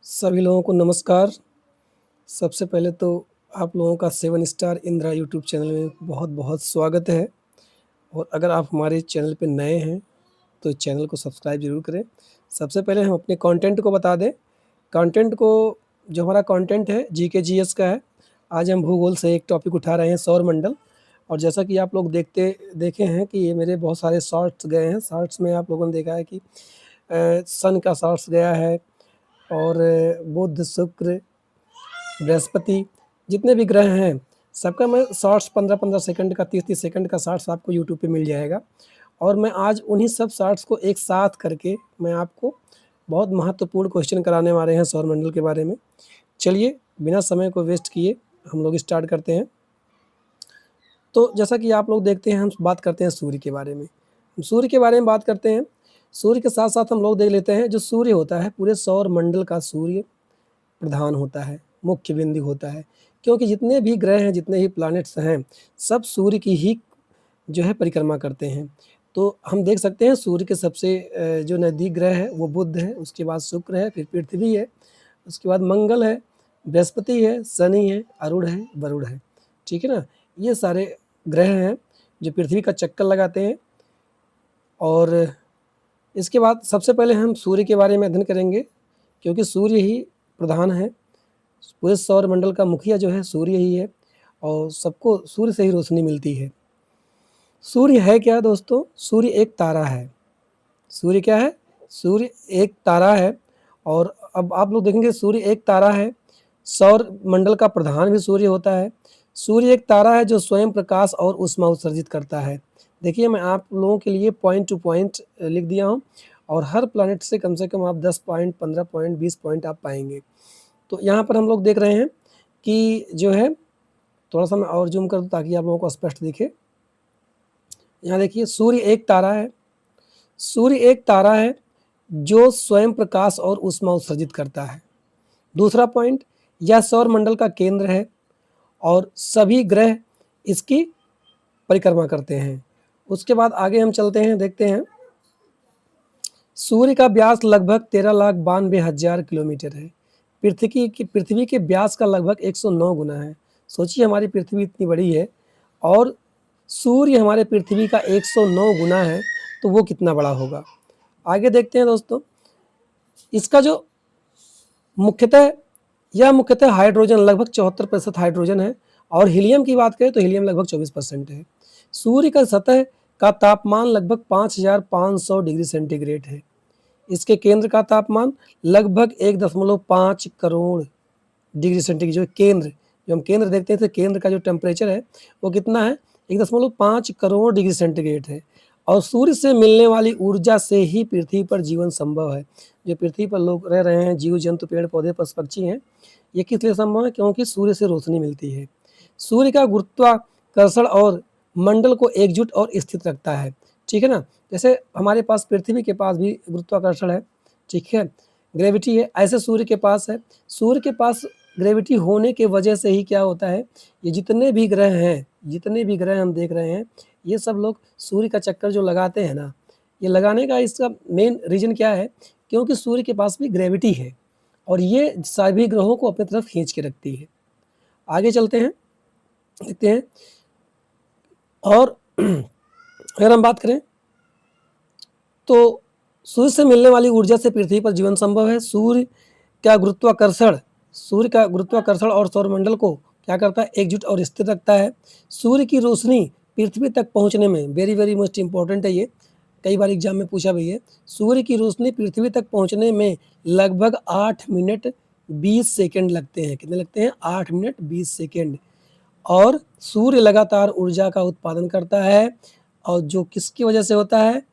सभी लोगों को नमस्कार। सबसे पहले तो आप लोगों का 7 स्टार इंदिरा यूट्यूब चैनल में बहुत-बहुत स्वागत है और अगर आप हमारे चैनल पे नए हैं, तो चैनल को सब्सक्राइब ज़रूर करें। सबसे पहले हम अपने कंटेंट को बता दें। कंटेंट को जो हमारा कंटेंट है जीके जीएस का है। आज हम भूगोल से एक टॉपिक उठा रहे हैं सौरमंडल और जैसा कि आप लोग देखे हैं कि ये मेरे बहुत सारे शॉर्ट्स गए हैं। शॉर्ट्स में आप लोगों ने देखा है कि सन का शॉर्ट्स गया है और बुध, शुक्र, बृहस्पति जितने भी ग्रह हैं सबका मैं शॉर्ट्स 15-15 सेकंड का 30-30 सेकंड का शॉर्ट्स आपको यूट्यूब पे मिल जाएगा और मैं आज उन्हीं सब शॉर्ट्स को एक साथ करके मैं आपको बहुत महत्वपूर्ण क्वेश्चन कराने वाले हैं सौरमंडल के बारे में। चलिए बिना समय को वेस्ट किए हम लोग स्टार्ट करते हैं। तो जैसा कि आप लोग देखते हैं हम बात करते हैं सूर्य के बारे में। हम सूर्य के बारे में बात करते हैं। सूर्य के साथ-साथ हम लोग देख लेते हैं जो सूर्य होता है पूरे सौरमंडल का सूर्य प्रधान होता है, मुख्य बिंदु होता है। क्योंकि जितने भी ग्रह हैं, जितने ही प्लैनेट्स हैं, सब सूर्य की ही जो है परिक्रमा करते हैं। तो हम देख सकते हैं सूर्य के सबसे जो नज़दीक ग्रह है वो बुध है, उसके बाद शुक्र है, फिर पृथ्वी है, उसके बाद मंगल है, बृहस्पति है, शनि है, अरुण है, वरुण है। ठीक है ना? ये सारे ग्रह हैं जो पृथ्वी का चक्कर लगाते हैं और इसके बाद सबसे पहले हम सूर्य के बारे में अध्ययन करेंगे क्योंकि सूर्य ही प्रधान है। पूरे सौरमंडल का मुखिया जो है सूर्य ही है और सबको सूर्य से ही रोशनी मिलती है। सूर्य है क्या दोस्तों? सूर्य एक तारा है। सूर्य क्या है? सूर्य एक तारा है और अब आप लोग देखेंगे सूर्य एक तारा है। सौर मंडल का प्रधान भी सूर्य होता है। सूर्य एक तारा है जो स्वयं प्रकाश और ऊष्मा उत्सर्जित करता है। देखिए मैं आप लोगों के लिए पॉइंट टू पॉइंट लिख दिया हूँ और हर प्लैनेट से कम आप 10 पॉइंट, 15 पॉइंट, 20 पॉइंट आप पाएँगे। तो यहाँ पर हम लोग देख रहे हैं कि जो है थोड़ा-सा मैं और ज़ूम कर दूँ ताकि आप लोगों को स्पष्ट दिखे। यहाँ देखिए सूर्य एक तारा है। सूर्य एक तारा है जो स्वयं प्रकाश और ऊष्मा उत्सर्जित करता है। दूसरा पॉइंट, यह सौरमंडल का केंद्र है और सभी ग्रह इसकी परिक्रमा करते हैं। उसके बाद आगे हम चलते हैं, देखते हैं। सूर्य का व्यास लगभग 13,92,000 किलोमीटर है। पृथ्वी के व्यास का लगभग 109 गुना है। सोचिए हमारी पृथ्वी इतनी बड़ी है और सूर्य हमारे पृथ्वी का 109 गुना है, तो वो कितना बड़ा होगा। आगे देखते हैं दोस्तों, इसका जो मुख्यतः हाइड्रोजन लगभग 74% हाइड्रोजन है और हीलियम की बात करें तो हीलियम लगभग 24% है। सूर्य का सतह का तापमान लगभग 5500 डिग्री सेंटीग्रेड है। इसके केंद्र का तापमान लगभग 1.5 करोड़ डिग्री सेंटीग्रेड। जो हम केंद्र देखते हैं तो केंद्र का जो टेम्परेचर है वो कितना है? 1.5 करोड़ डिग्री सेंटीग्रेड है और सूर्य से मिलने वाली ऊर्जा से ही पृथ्वी पर जीवन संभव है। जो पृथ्वी पर लोग रह रहे हैं, जीव जंतु, पेड़ पौधे, पशु पक्षी हैं, ये किस लिए संभव है? क्योंकि सूर्य से रोशनी मिलती है। सूर्य का गुरुत्वाकर्षण और मंडल को एकजुट और स्थित रखता है। ठीक है ना? जैसे हमारे पास पृथ्वी के पास भी गुरुत्वाकर्षण है, ठीक है, ग्रेविटी है, ऐसे सूर्य के पास है। सूर्य के पास ग्रेविटी होने की वजह से ही क्या होता है, ये जितने भी ग्रह हैं, जितने भी ग्रह हम देख रहे हैं, ये सब लोग सूर्य का चक्कर जो लगाते हैं ना, ये लगाने का इसका मेन रीज़न क्या है? क्योंकि सूर्य के पास भी ग्रेविटी है और ये सभी ग्रहों को अपनी तरफ खींच के रखती है। आगे चलते हैं, देखते हैं और अगर हम बात करें तो सूर्य से मिलने वाली ऊर्जा से पृथ्वी पर जीवन संभव है। सूर्य का गुरुत्वाकर्षण और सौरमंडल को क्या करता है? एकजुट और स्थिर रखता है। सूर्य की रोशनी पृथ्वी तक पहुंचने में वेरी मोस्ट इंपॉर्टेंट है ये, कई बार एग्जाम में पूछा भी है। सूर्य की रोशनी पृथ्वी तक पहुंचने में लगभग 8 मिनट 20 सेकंड लगते हैं। कितने लगते हैं? 8 मिनट 20 सेकंड। और सूर्य लगातार ऊर्जा का उत्पादन करता है और जो किसकी वजह से होता है?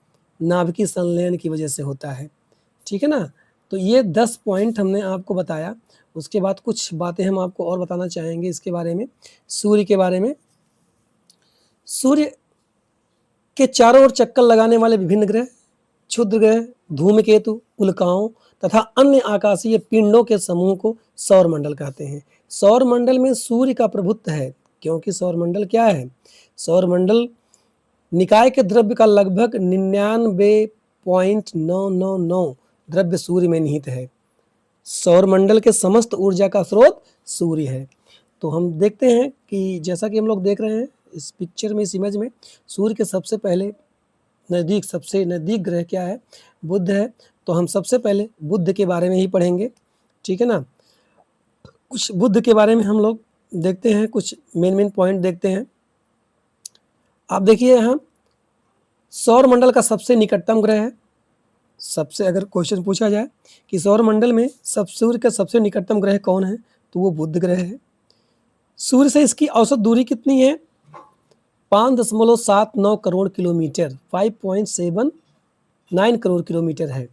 नाभिकीय संलयन की वजह से होता है। ठीक है ना? तो ये 10 पॉइंट हमने आपको बताया। उसके बाद कुछ बातें हम आपको और बताना चाहेंगे इसके बारे में, सूर्य के बारे में। सूर्य के चारों ओर चक्कर लगाने वाले विभिन्न ग्रह, क्षुद्र ग्रह, धूमकेतु, उल्काओं तथा अन्य आकाशीय पिंडों के समूह को सौरमंडल कहते हैं। सौरमंडल में सूर्य का प्रभुत्व है क्योंकि सौरमंडल क्या है? सौरमंडल निकाय के द्रव्य का लगभग 99.999 द्रव्य सूर्य में निहित है। सौरमंडल के समस्त ऊर्जा का स्रोत सूर्य है। तो हम देखते हैं कि जैसा कि हम लोग देख रहे हैं इस पिक्चर में, इस इमेज में, सूर्य के सबसे नज़दीक ग्रह क्या है? बुध है। तो हम सबसे पहले बुध के बारे में ही पढ़ेंगे, ठीक है ना। कुछ बुध के बारे में हम लोग देखते हैं, कुछ मेन पॉइंट देखते हैं। आप देखिए यहाँ सौरमंडल का सबसे निकटतम ग्रह है। सबसे अगर क्वेश्चन पूछा जाए कि सौरमंडल में सूर्य का सबसे निकटतम ग्रह कौन है, तो वो बुध ग्रह है। सूर्य से इसकी औसत दूरी कितनी है? 5.79 करोड़ किलोमीटर, 5.79 करोड़ किलोमीटर है।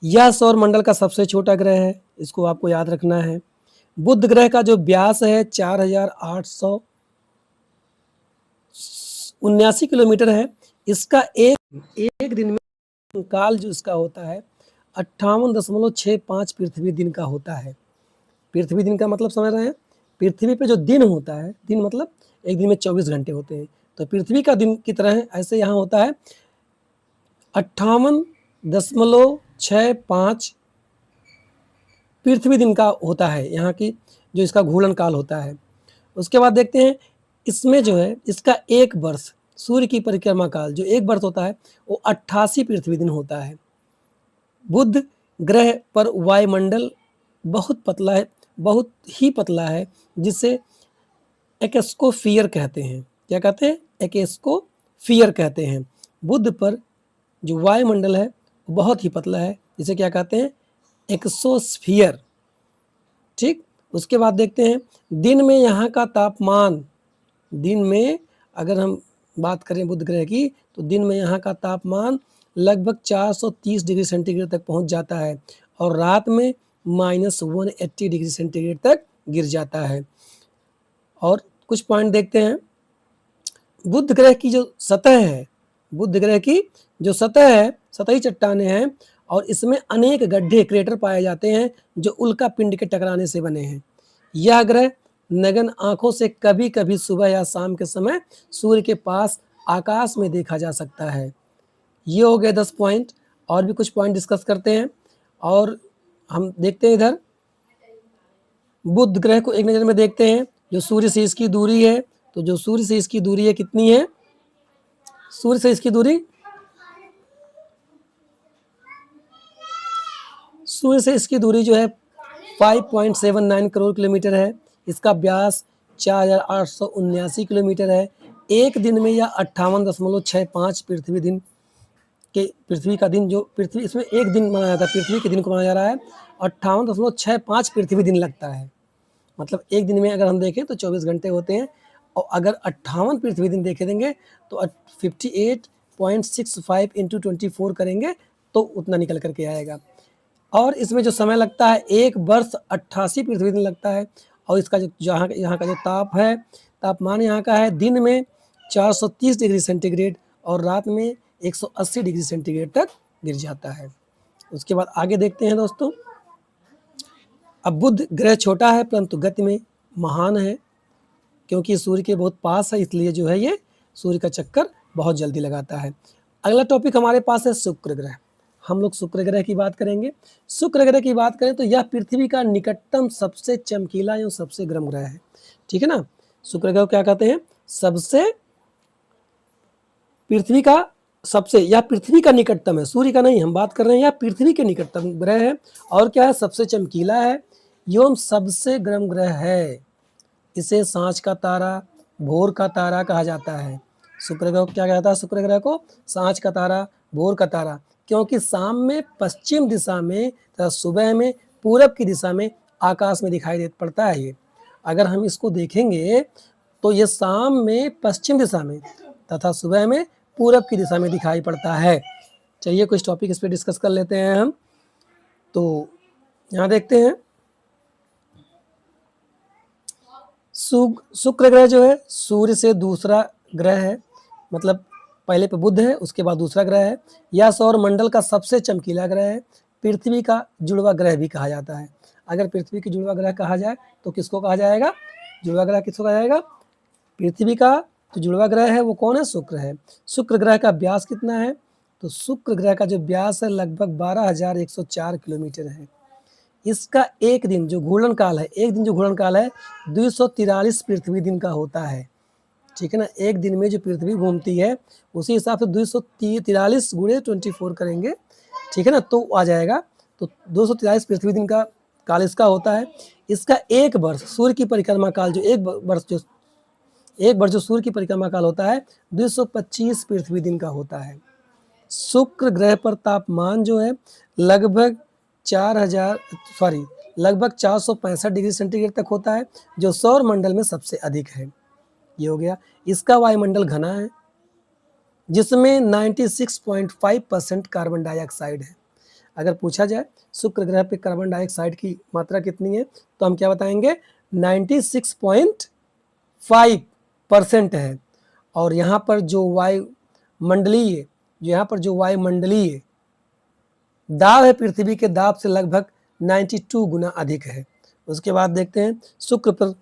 यह सौरमंडल का सबसे छोटा ग्रह है, इसको आपको याद रखना है। बुध ग्रह का जो व्यास है 4,879 किलोमीटर है। इसका एक दिन में काल जो इसका होता है 58.65 पृथ्वी दिन का होता है। पृथ्वी दिन का मतलब समझ रहे हैं? पृथ्वी पे जो दिन होता है, दिन मतलब एक दिन में 24 घंटे होते हैं, तो पृथ्वी का दिन की तरह है, ऐसे यहाँ होता है 58.65 पृथ्वी दिन का होता है, यहाँ की जो इसका घूर्णन काल होता है। उसके बाद देखते हैं इसमें जो है इसका एक वर्ष, सूर्य की परिक्रमा काल जो एक वर्ष होता है वो 88 पृथ्वी दिन होता है। बुध ग्रह पर वायुमंडल बहुत पतला है, बहुत ही पतला है, जिसे एक्सोस्फीयर कहते हैं। क्या कहते हैं? एक्सोस्फीयर कहते हैं। बुध पर जो वायुमंडल है वो बहुत ही पतला है, जिसे क्या कहते हैं? एक्सोस्फीयर। ठीक। उसके बाद देखते हैं दिन में यहाँ का तापमान, दिन में अगर हम बात करें बुध ग्रह की, तो दिन में यहाँ का तापमान लगभग 430 डिग्री सेंटीग्रेड तक पहुँच जाता है और रात में -180 डिग्री सेंटीग्रेड तक गिर जाता है। और कुछ पॉइंट देखते हैं। बुध ग्रह की जो सतह है, बुध ग्रह की जो सतह है, सतही चट्टानें हैं और इसमें अनेक गड्ढे, क्रेटर पाए जाते हैं जो उल्का पिंड के टकराने से बने हैं। यह ग्रह नग्न आंखों से कभी कभी सुबह या शाम के समय सूर्य के पास आकाश में देखा जा सकता है। ये हो गए 10 पॉइंट। और भी कुछ पॉइंट डिस्कस करते हैं और हम देखते हैं इधर बुध ग्रह को एक नज़र में देखते हैं। जो सूर्य से इसकी दूरी है, तो जो सूर्य से इसकी दूरी है कितनी है? सूर्य से इसकी दूरी, सूर्य से इसकी दूरी जो है 5.79 करोड़ किलोमीटर है। इसका व्यास 4,879 किलोमीटर है। एक दिन में यह 58.65 पृथ्वी दिन के, पृथ्वी का दिन जो पृथ्वी, इसमें एक दिन माना जाता है, पृथ्वी के दिन को माना जा रहा है। 58.65 पृथ्वी दिन लगता है, मतलब एक दिन में अगर हम देखें तो 24 घंटे होते हैं और अगर 58 पृथ्वी दिन देखे देंगे तो 58.65 इंटू 24 करेंगे तो उतना निकल करके आएगा। और इसमें जो समय लगता है एक वर्ष 88 पृथ्वी दिन लगता है। और इसका जो यहाँ का जो तापमान यहाँ का है दिन में 430 डिग्री सेंटीग्रेड और रात में 180 डिग्री सेंटीग्रेड तक गिर जाता है। उसके बाद आगे देखते हैं दोस्तों। अब बुध ग्रह छोटा है परंतु गति में महान है, क्योंकि सूर्य के बहुत पास है, इसलिए जो है ये सूर्य का चक्कर बहुत जल्दी लगाता है। अगला टॉपिक हमारे पास है शुक्र ग्रह। हम लोग शुक्र ग्रह की बात करेंगे। शुक्र ग्रह की बात करें तो यह पृथ्वी का निकटतम सबसे चमकीला एवं सबसे गर्म ग्रह है, ठीक है ना। शुक्र ग्रह क्या कहते हैं? यह पृथ्वी का निकटतम है, सूर्य का नहीं हम बात कर रहे हैं। यह पृथ्वी के निकटतम ग्रह है और क्या है? सबसे चमकीला है एवं सबसे गर्म ग्रह है। इसे सांझ का तारा, भोर का तारा कहा जाता है। शुक्र ग्रह क्या कहता है? शुक्र ग्रह को सांझ का तारा, भोर का तारा, क्योंकि शाम में पश्चिम दिशा में तथा सुबह में पूरब की दिशा में आकाश में दिखाई दे पड़ता है। ये अगर हम इसको देखेंगे तो ये शाम में पश्चिम दिशा में तथा सुबह में पूरब की दिशा में दिखाई पड़ता है। चलिए कुछ टॉपिक इस पर डिस्कस कर लेते हैं हम। तो यहाँ देखते हैं शुक्र ग्रह जो है सूर्य से दूसरा ग्रह है, मतलब पहले पे बुध है उसके बाद दूसरा ग्रह है। यह सौर मंडल का सबसे चमकीला ग्रह है। पृथ्वी का जुड़वा ग्रह भी कहा जाता है। अगर पृथ्वी की जुड़वा ग्रह कहा जाए तो किसको कहा जाएगा? जुड़वा ग्रह किसको कहा जाएगा? पृथ्वी का जो जुड़वा ग्रह है वो कौन है? शुक्र है। शुक्र ग्रह का व्यास कितना है? तो शुक्र ग्रह का जो व्यास है लगभग 12,104 किलोमीटर है। इसका एक दिन जो घूर्णन काल है, एक दिन जो घूर्णन काल है 243 पृथ्वी दिन का होता है। ठीक है ना, एक दिन में जो पृथ्वी घूमती है उसी हिसाब से 243 गुणे 24 करेंगे, ठीक है ना, तो आ जाएगा। तो 243 पृथ्वी दिन का काल इसका होता है। इसका एक वर्ष सूर्य की परिक्रमा काल जो एक वर्ष जो सूर्य की परिक्रमा काल होता है 225 पृथ्वी दिन का होता है। शुक्र ग्रह पर तापमान जो है लगभग 465 डिग्री सेंटीग्रेड तक होता है, जो सौर मंडल में सबसे अधिक है। ये हो गया। इसका वायुमंडल घना है, जिसमें 96.5% कार्बन डाइऑक्साइड है। अगर पूछा जाए शुक्र ग्रह पे कार्बन डाइऑक्साइड की मात्रा कितनी है, तो हम क्या बताएंगे, 96.5% है। और यहाँ पर जो वायुमंडलीय दाब है पृथ्वी के दाब से लगभग 92 गुना अधिक है। उसके बाद देखते हैं शुक्र पर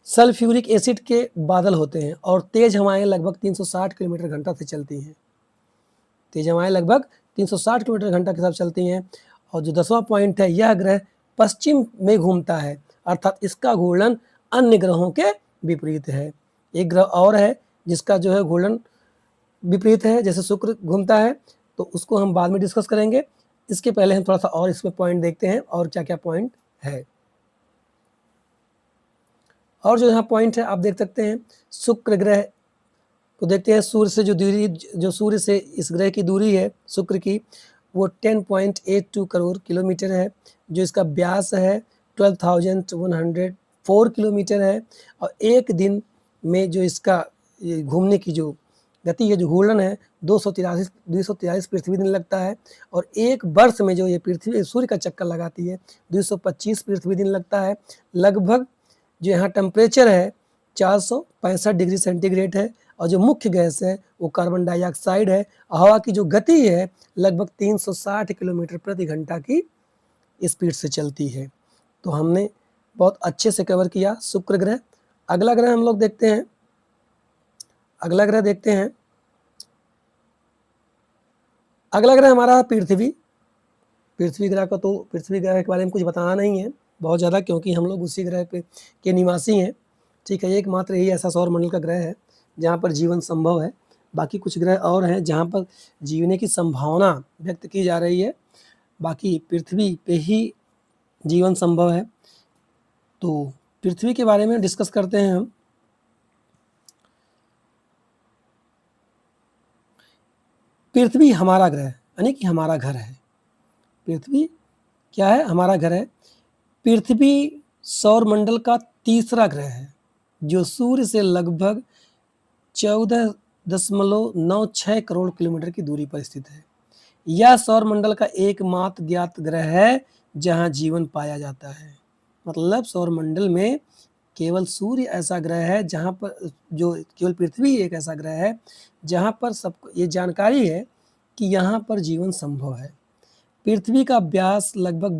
सल्फ्यूरिक एसिड के बादल होते हैं और तेज हवाएं लगभग 360 किलोमीटर घंटा से चलती हैं। तेज हवाएं लगभग 360 किलोमीटर घंटा के साथ चलती हैं। और जो 10वां पॉइंट है, यह ग्रह पश्चिम में घूमता है, अर्थात इसका घूर्णन अन्य ग्रहों के विपरीत है। एक ग्रह और है जिसका जो है घूर्णन विपरीत है, जैसे शुक्र घूमता है, तो उसको हम बाद में डिस्कस करेंगे। इसके पहले हम थोड़ा सा और इसमें पॉइंट देखते हैं और क्या क्या पॉइंट है। और जो यहाँ पॉइंट है आप देख सकते हैं, शुक्र ग्रह को देखते हैं, सूर्य से जो सूर्य से इस ग्रह की दूरी है शुक्र की, वो 10.82 करोड़ किलोमीटर है। जो इसका व्यास है 12,104 किलोमीटर है। और एक दिन में जो इसका घूमने की जो गति है, जो घूर्णन है, 243 पृथ्वी दिन लगता है। और एक वर्ष में जो ये पृथ्वी सूर्य का चक्कर लगाती है 225 पृथ्वी दिन लगता है। लगभग जो यहाँ टेम्परेचर है 465 डिग्री सेंटीग्रेड है। और जो मुख्य गैस है वो कार्बन डाइऑक्साइड है। हवा की जो गति है लगभग 360 किलोमीटर प्रति घंटा की स्पीड से चलती है। तो हमने बहुत अच्छे से कवर किया शुक्र ग्रह। अगला ग्रह हम लोग देखते हैं, अगला ग्रह हमारा पृथ्वी। पृथ्वी ग्रह के बारे में कुछ बताना नहीं है बहुत ज़्यादा, क्योंकि हम लोग उसी ग्रह पे के निवासी हैं। ठीक है, एकमात्र यही ऐसा सौरमंडल का ग्रह है जहाँ पर जीवन संभव है। बाकी कुछ ग्रह और हैं जहाँ पर जीने की संभावना व्यक्त की जा रही है, बाकी पृथ्वी पे ही जीवन संभव है। तो पृथ्वी के बारे में डिस्कस करते हैं हम। पृथ्वी हमारा ग्रह यानी कि हमारा घर है। पृथ्वी क्या है, हमारा घर है। पृथ्वी सौरमंडल का तीसरा ग्रह है, जो सूर्य से लगभग 14.96 करोड़ किलोमीटर की दूरी पर स्थित है। यह सौरमंडल का एकमात्र ज्ञात ग्रह है जहां जीवन पाया जाता है। मतलब सौरमंडल में केवल सूर्य ऐसा ग्रह है जहां पर, जो केवल पृथ्वी एक ऐसा ग्रह है जहां पर सबको ये जानकारी है कि यहाँ पर जीवन संभव है। पृथ्वी का व्यास लगभग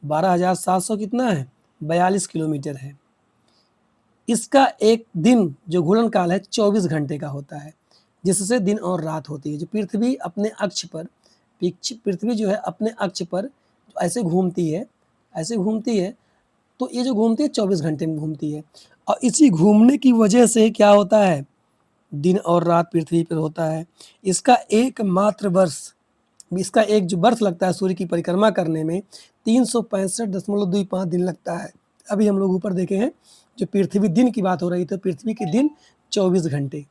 12,700 कितना है, 42 किलोमीटर है। इसका एक दिन जो घूर्णन काल है 24 घंटे का होता है, जिससे दिन और रात होती है। जो पृथ्वी अपने अक्ष पर, पृथ्वी जो है अपने अक्ष पर ऐसे घूमती है, तो ये जो घूमती है 24 घंटे में घूमती है। और इसी घूमने की वजह से क्या होता है, दिन और रात पृथ्वी पर होता है। इसका एक जो वर्ष लगता है सूर्य की परिक्रमा करने में 365.25 दिन लगता है। अभी हम लोग ऊपर देखे हैं, जो पृथ्वी दिन की बात हो रही, तो पृथ्वी के दिन 24 घंटे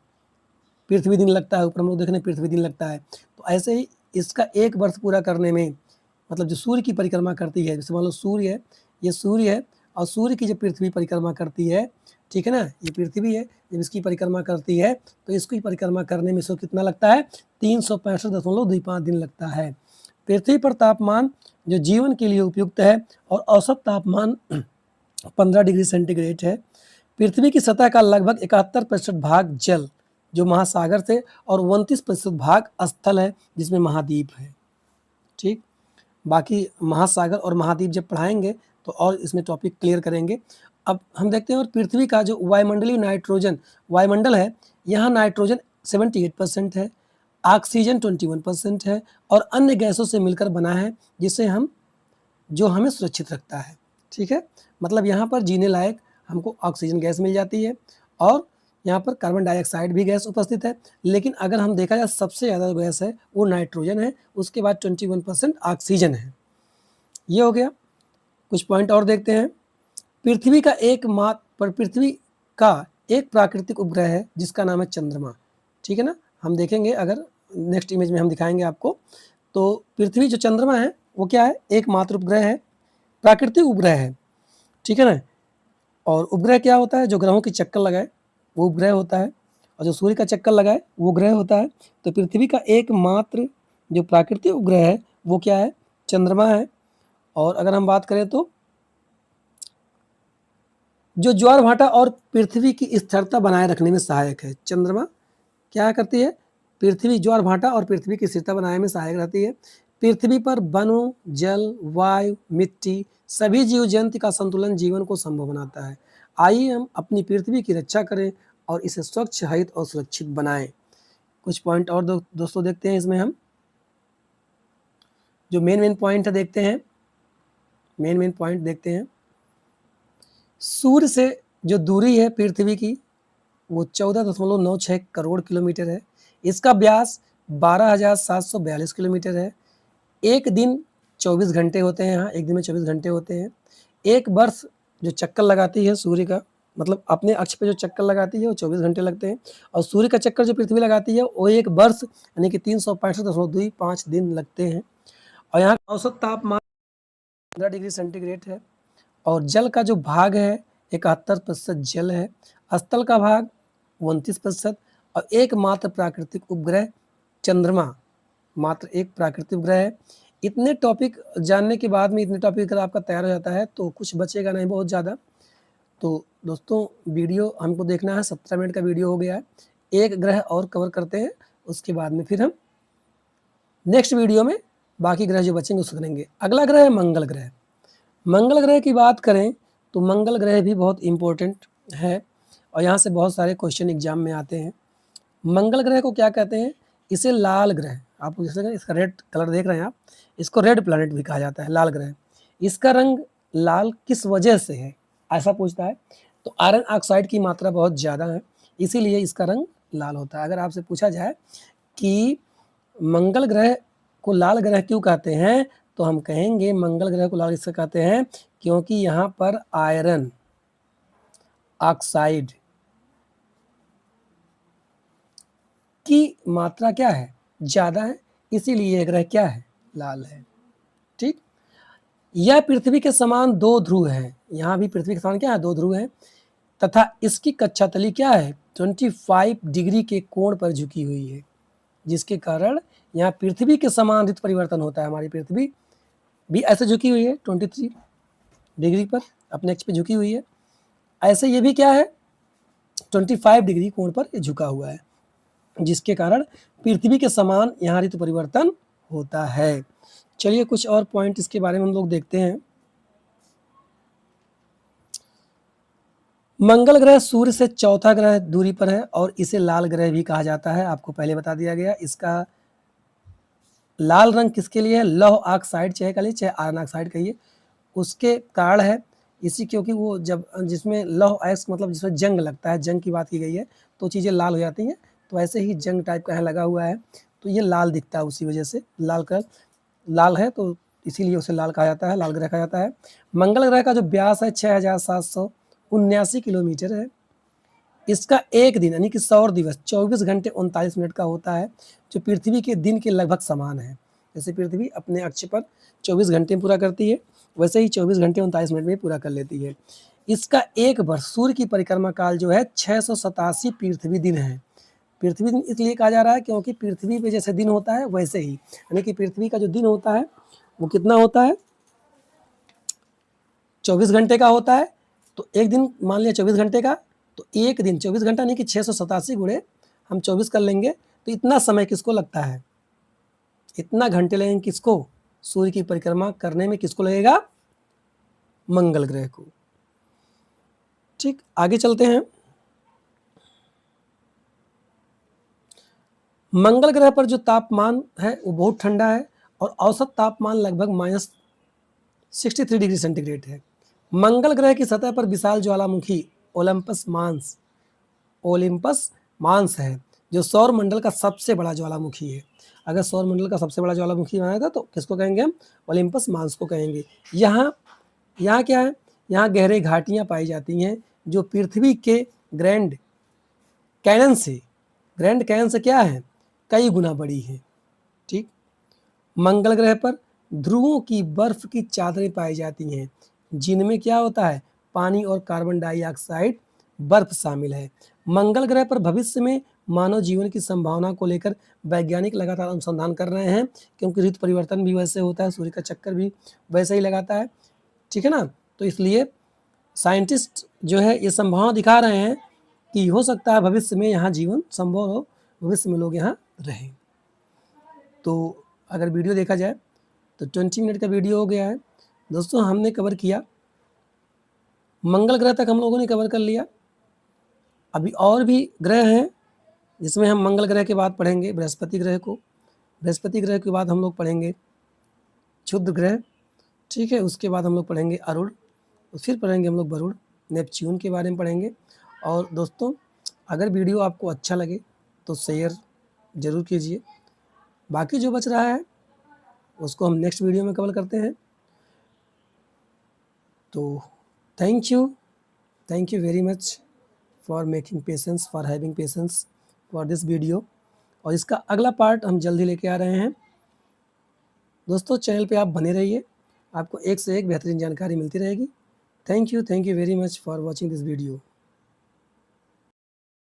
पृथ्वी दिन लगता है। ऊपर हम लोग देख रहे हैं पृथ्वी दिन लगता है। तो ऐसे ही इसका एक वर्ष पूरा करने में, मतलब जो सूर्य की परिक्रमा करती है, जैसे मान लो सूर्य है, ये सूर्य है, और सूर्य की जब पृथ्वी परिक्रमा करती है, ठीक है ना, ये पृथ्वी है, जब इसकी परिक्रमा करती है तो इसकी परिक्रमा करने में इसको कितना लगता है, 365.25 दिन लगता है। पृथ्वी पर तापमान जो जीवन के लिए उपयुक्त है और औसत तापमान 15 डिग्री सेंटीग्रेड है। पृथ्वी की सतह का लगभग 71% भाग जल जो महासागर से, और 29% भाग स्थल है जिसमें महाद्वीप है। ठीक, बाकी महासागर और महाद्वीप जब पढ़ाएंगे तो और इसमें टॉपिक क्लियर करेंगे। अब हम देखते हैं और पृथ्वी का जो वायुमंडल है, यहाँ नाइट्रोजन 78% है, ऑक्सीजन 21% है और अन्य गैसों से मिलकर बना है जो हमें सुरक्षित रखता है। ठीक है, मतलब यहाँ पर जीने लायक हमको ऑक्सीजन गैस मिल जाती है और यहाँ पर कार्बन डाइऑक्साइड भी गैस उपस्थित है। लेकिन अगर हम देखा जाए सबसे ज़्यादा गैस है वो नाइट्रोजन है, उसके बाद 21% ऑक्सीजन है। ये हो गया। कुछ पॉइंट और देखते हैं। पृथ्वी का एक प्राकृतिक उपग्रह है जिसका नाम है चंद्रमा। ठीक है ना, हम देखेंगे अगर नेक्स्ट इमेज में हम दिखाएंगे आपको। तो पृथ्वी जो चंद्रमा है वो क्या है, एकमात्र उपग्रह है, प्राकृतिक उपग्रह है। ठीक है ना, और उपग्रह क्या होता है, जो ग्रहों की चक्कर लगाए वो उपग्रह होता है, और जो सूर्य का चक्कर लगाए वो ग्रह होता है। तो पृथ्वी का एकमात्र जो प्राकृतिक उपग्रह है वो क्या है, चंद्रमा है। और अगर हम बात करें तो जो ज्वार भाटा और पृथ्वी की स्थिरता बनाए रखने में सहायक है। चंद्रमा क्या करती है, पृथ्वी ज्वार भाटा और पृथ्वी की स्थिरता बनाने में सहायक रहती है। पृथ्वी पर वनों, जल, वायु, मिट्टी सभी जीव जंतु का संतुलन जीवन को संभव बनाता है। आइए हम अपनी पृथ्वी की रक्षा करें और इसे स्वच्छ, हरित और सुरक्षित बनाएं। कुछ पॉइंट और दोस्तों देखते हैं इसमें हम, जो मेन पॉइंट है देखते हैं। मेन पॉइंट देखते हैं। सूर्य से जो दूरी है पृथ्वी की वो 14.96 करोड़ किलोमीटर है। इसका व्यास 12,742 किलोमीटर है। एक दिन 24 घंटे होते हैं, यहाँ एक दिन में 24 घंटे होते हैं। एक वर्ष जो चक्कर लगाती है सूर्य का, मतलब अपने अक्ष पे जो चक्कर लगाती है वो 24 घंटे लगते हैं, और सूर्य का चक्कर जो पृथ्वी लगाती है वो एक वर्ष यानी कि 365.25 दिन लगते हैं। और यहाँ का औसत तापमान 15 डिग्री सेंटीग्रेड है। और जल का जो भाग है 71% जल है, स्थल का भाग 29%, और एकमात्र प्राकृतिक उपग्रह चंद्रमा मात्र एक प्राकृतिक उपग्रह है। इतने टॉपिक जानने के बाद में, इतने टॉपिक अगर आपका तैयार हो जाता है तो कुछ बचेगा नहीं बहुत ज़्यादा। तो दोस्तों वीडियो हमको देखना है, 17 मिनट का वीडियो हो गया है। एक ग्रह और कवर करते हैं, उसके बाद में फिर हम नेक्स्ट वीडियो में बाकी ग्रह जो बचेंगे उसको करेंगे। अगला ग्रह है मंगल ग्रह। मंगल ग्रह की बात करें तो मंगल ग्रह भी बहुत इम्पोर्टेंट है और यहाँ से बहुत सारे क्वेश्चन एग्जाम में आते हैं। मंगल ग्रह को क्या कहते हैं, इसे लाल ग्रह, आप जैसे इसका रेड कलर देख रहे हैं आप, इसको रेड प्लैनेट भी कहा जाता है, लाल ग्रह। इसका रंग लाल किस वजह से है, ऐसा पूछता है। तो आयरन ऑक्साइड की मात्रा बहुत ज़्यादा है, इसीलिए इसका रंग लाल होता है। अगर आपसे पूछा जाए कि मंगल ग्रह को लाल ग्रह क्यों कहते हैं, तो हम कहेंगे मंगल ग्रह को लाल इससे कहते हैं क्योंकि यहाँ पर आयरन ऑक्साइड की मात्रा क्या है, ज़्यादा है, इसीलिए यह ग्रह क्या है, लाल है। ठीक, यह पृथ्वी के समान दो ध्रुव है, यहाँ भी पृथ्वी के समान क्या है, दो ध्रुव है, तथा इसकी कक्षा तली क्या है, 25 डिग्री के कोण पर झुकी हुई है, जिसके कारण यहाँ पृथ्वी के समान ऋतु परिवर्तन होता है। हमारी पृथ्वी भी ऐसे झुकी हुई है 23 डिग्री पर, अपने अक्ष पे झुकी हुई है। ऐसे ये भी क्या है, 25 डिग्री कोण पर ये झुका हुआ है, जिसके कारण पृथ्वी के समान यहाँ ऋतु परिवर्तन होता है। चलिए कुछ और पॉइंट इसके बारे में हम लोग देखते हैं। मंगल ग्रह सूर्य से चौथा ग्रह दूरी पर है और इसे लाल ग्रह भी कहा जाता है, आपको पहले बता दिया गया। इसका लाल रंग किसके लिए है, लौह ऑक्साइड चाहे कहिए चाहे आयरन ऑक्साइड कहिए, उसके कारण है। इसी क्योंकि वो जब जिसमें लौह अयस्क मतलब जिसमें जंग लगता है, जंग की बात की गई है, तो चीज़ें लाल हो जाती हैं। तो ऐसे ही जंग टाइप का यहाँ लगा हुआ है, तो ये लाल दिखता है, उसी वजह से लाल कलर लाल है, तो इसीलिए उसे लाल कहा जाता है, लाल ग्रह कहा जाता है। मंगल ग्रह का जो व्यास है 6,779 किलोमीटर है। इसका एक दिन यानी कि सौर दिवस 24 घंटे 39 मिनट का होता है, जो पृथ्वी के दिन के लगभग समान है। जैसे पृथ्वी अपने अक्ष पर 24 घंटे में पूरा करती है, वैसे ही 24 घंटे 39 मिनट में पूरा कर लेती है। इसका एक वर्ष सूर्य की परिक्रमा काल जो है 687 पृथ्वी दिन है। पृथ्वी दिन इसलिए कहा जा रहा है क्योंकि पृथ्वी पे जैसे दिन होता है वैसे ही, यानी कि पृथ्वी का जो दिन होता है वो कितना होता है, 24 घंटे का होता है। तो एक दिन मान लिया 24 घंटे का, तो एक दिन 24 घंटा नहीं कि 687 गुणे हम 24 कर लेंगे, तो इतना समय किसको लगता है, इतना घंटे लगेंगे किसको, सूर्य की परिक्रमा करने में किसको लगेगा, मंगल ग्रह को। ठीक, आगे चलते हैं। मंगल ग्रह पर जो तापमान है वो बहुत ठंडा है और औसत तापमान लगभग -63 डिग्री सेंटीग्रेड है। मंगल ग्रह की सतह पर विशाल ज्वालामुखी ओलिम्पस मांस है, जो सौर मंडल का सबसे बड़ा ज्वालामुखी है। अगर सौर मंडल का सबसे बड़ा ज्वालामुखी बनाया था तो किसको कहेंगे हम? ओलिम्पस मांस को कहेंगे। यहाँ यहाँ क्या है? यहाँ गहरे घाटियाँ पाई जाती हैं जो पृथ्वी के ग्रैंड कैनन से क्या है? कई गुना बड़ी है। ठीक। मंगल ग्रह पर ध्रुवों की बर्फ की चादरें पाई जाती हैं, जिनमें क्या होता है? पानी और कार्बन डाइऑक्साइड बर्फ शामिल है। मंगल ग्रह पर भविष्य में मानव जीवन की संभावना को लेकर वैज्ञानिक लगातार अनुसंधान कर रहे हैं, क्योंकि ऋतु परिवर्तन भी वैसे होता है, सूर्य का चक्कर भी वैसे ही लगाता है। ठीक है ना? तो इसलिए साइंटिस्ट जो है ये संभावना दिखा रहे हैं कि हो सकता है भविष्य में यहाँ जीवन संभव हो, भविष्य में लोग यहाँ रहें। तो अगर वीडियो देखा जाए तो 20 मिनट का वीडियो हो गया है। दोस्तों, हमने कवर किया, मंगल ग्रह तक हम लोगों ने कवर कर लिया। अभी और भी ग्रह हैं जिसमें हम मंगल ग्रह के बाद पढ़ेंगे बृहस्पति ग्रह को। बृहस्पति ग्रह के बाद हम लोग पढ़ेंगे क्षुद्र ग्रह। ठीक है, उसके बाद हम लोग पढ़ेंगे अरुण, फिर पढ़ेंगे हम लोग वरुण, नेपच्यून के बारे में पढ़ेंगे। और दोस्तों, अगर वीडियो आपको अच्छा लगे तो शेयर ज़रूर कीजिए। बाकी जो बच रहा है उसको हम नेक्स्ट वीडियो में कवर करते हैं। तो thank you very much for making patience, for having patience for this video. और इसका अगला पार्ट हम जल्दी लेके आ रहे हैं। दोस्तों, चैनल पे आप बने रहिए, आपको एक से एक बेहतरीन जानकारी मिलती रहेगी। Thank you very much for watching this video.